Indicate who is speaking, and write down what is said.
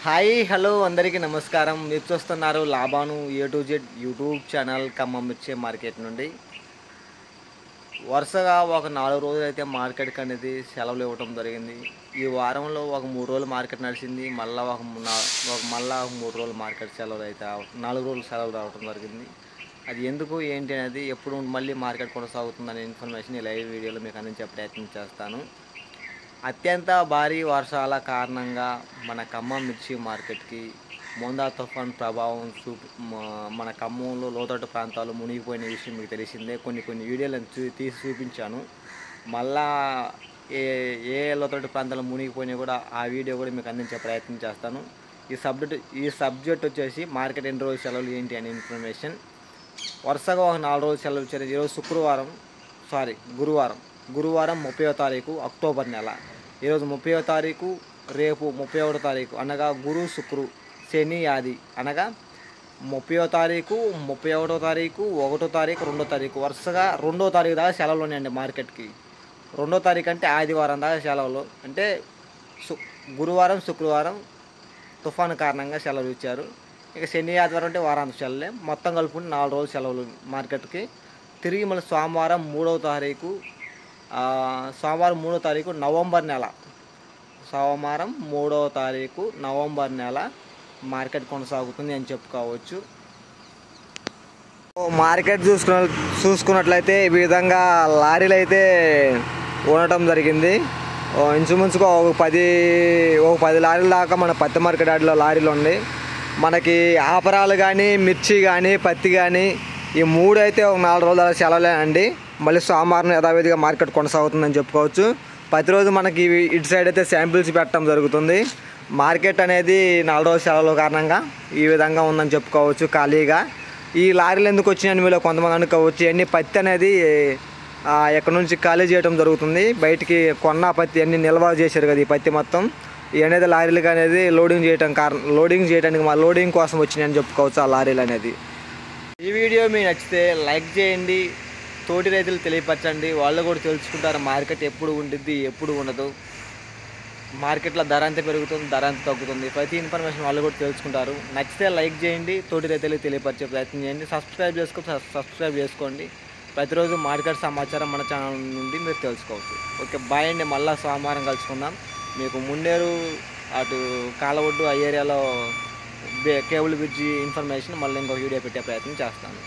Speaker 1: Hi hello అందరికీ నమస్కారం. మీరు చూస్తున్నారు లాభాను A to Z YouTube channel Khammam మిర్చి మార్కెట్ నుండి. వరుసగా ఒక 4 రోజులైతే మార్కెట్కి అనేది సెలవులు ఇవ్వటం జరిగింది. ఈ వారంలో ఒక 3 రోజులు మార్కెట్ నడిచింది. మళ్ళా 3 రోజులు మార్కెట్ సెలవులు అయితే 4 రోజులు సెలవులు రావడం జరిగింది. అది ఎందుకు ఏంటి అనేది ఎప్పుడు మళ్ళీ మార్కెట్ కొనసాగుతుందనే ఇన్ఫర్మేషన్ ఈ లైవ్ వీడియోలో మీకు అందించే ప్రయత్నం చేస్తాను. అత్యంత భారీ వర్షాల కారణంగా మన ఖమ్మం మిర్చి మార్కెట్కి మోందా తుఫాన్ ప్రభావం మన ఖమ్మంలో లోతట్టు ప్రాంతాలు మునిగిపోయిన విషయం మీకు తెలిసిందే. కొన్ని వీడియోలను తీసి చూపించాను. మళ్ళా ఏ ఏ లోతట్టు ప్రాంతాలు మునిగిపోయినాయి కూడా ఆ వీడియో కూడా మీకు అందించే ప్రయత్నం చేస్తాను. ఈ సబ్జెక్ట్ వచ్చేసి మార్కెట్ ఎన్ని రోజులు సెలవులు ఏంటి అనే ఇన్ఫర్మేషన్. వరుసగా ఒక 4 రోజులు సెలవు ఇచ్చారు. ఈరోజు గురువారం 30వ తారీఖు అక్టోబర్ నెల. ఈరోజు 30వ తారీఖు, రేపు 31వ తారీఖు అనగా గురు శుక్రు శని ఆది అనగా 30వ తారీఖు, 31వ తారీఖు, 1వ తారీఖు, 2వ తారీఖు వరుసగా 2వ తారీఖు దాకా సెలవులు ఉన్నాయండి మార్కెట్కి. 2వ తారీఖు అంటే ఆదివారం దాకా సెలవులు. అంటే గురువారం శుక్రవారం తుఫాను కారణంగా సెలవులు ఇచ్చారు. ఇక శని ఆదివారం అంటే వారాంత సెలవులే. మొత్తం కలుపుకుంటే 4 రోజులు సెలవులు మార్కెట్కి. తిరిగి మళ్ళీ సోమవారం 3వ తారీఖు నవంబర్ నెల. సోమవారం 3వ తారీఖు నవంబర్ నెల మార్కెట్ కొనసాగుతుంది అని చెప్పుకోవచ్చు. మార్కెట్ చూసుకున్నట్లయితే ఈ విధంగా లారీలు అయితే ఉండటం జరిగింది. ఇంచుమించుగా ఒక 10 లారీల దాకా మన పత్తి మార్కెట్ యార్డ్లో లారీలు ఉన్నాయి. మనకి ఆపరాలు కానీ, మిర్చి కానీ, పత్తి కానీ ఈ 3 అయితే ఒక 4 రోజుల సెలవులే అండి. మళ్ళీ సోమవారం యథావిధిగా మార్కెట్ కొనసాగుతుందని చెప్పుకోవచ్చు. ప్రతిరోజు మనకి ఇటు సైడ్ అయితే శాంపిల్స్ పెట్టడం జరుగుతుంది. మార్కెట్ అనేది 4 రోజుల సెలవుల కారణంగా ఈ విధంగా ఉందని చెప్పుకోవచ్చు ఖాళీగా. ఈ లారీలు ఎందుకు వచ్చినాయని మీలో కొంతమంది అనుకోవచ్చు. అన్ని పత్తి అనేది ఎక్కడి నుంచి ఖాళీ చేయడం జరుగుతుంది. బయటికి కొన్న పత్తి అన్ని నిల్వ చేశారు కదా, ఈ పత్తి మొత్తం ఈ అనేది లారీలకు అనేది లోడింగ్ కోసం వచ్చినాయని చెప్పుకోవచ్చు ఆ లారీలు అనేది. ఈ వీడియో మీకు నచ్చితే లైక్ చేయండి, తోటి రైతులు తెలియపరచండి. వాళ్ళు కూడా తెలుసుకుంటారు మార్కెట్ ఎప్పుడు ఉండిద్ది, ఎప్పుడు ఉండదు, మార్కెట్లో ధర అంత పెరుగుతుంది, ధర అంత తగ్గుతుంది. ప్రతి ఇన్ఫర్మేషన్ వాళ్ళు కూడా తెలుసుకుంటారు. నచ్చితే లైక్ చేయండి, తోటి రైతులకు తెలియపరిచే ప్రయత్నం చేయండి. సబ్స్క్రైబ్ చేసుకోండి. ప్రతిరోజు మార్కెట్ సమాచారం మన ఛానల్ నుండి మీరు తెలుసుకోవచ్చు. ఓకే, బాయ్ అండి. మళ్ళీ సోమవారం కలుసుకుందాం. మీకు మున్నేరు అటు కాలవొడ్డు ఆ ఏరియాలో కేబుల్ బ్రిడ్జి ఇన్ఫర్మేషన్ మళ్ళీ ఇంకో వీడియో పెట్టే ప్రయత్నం చేస్తాను.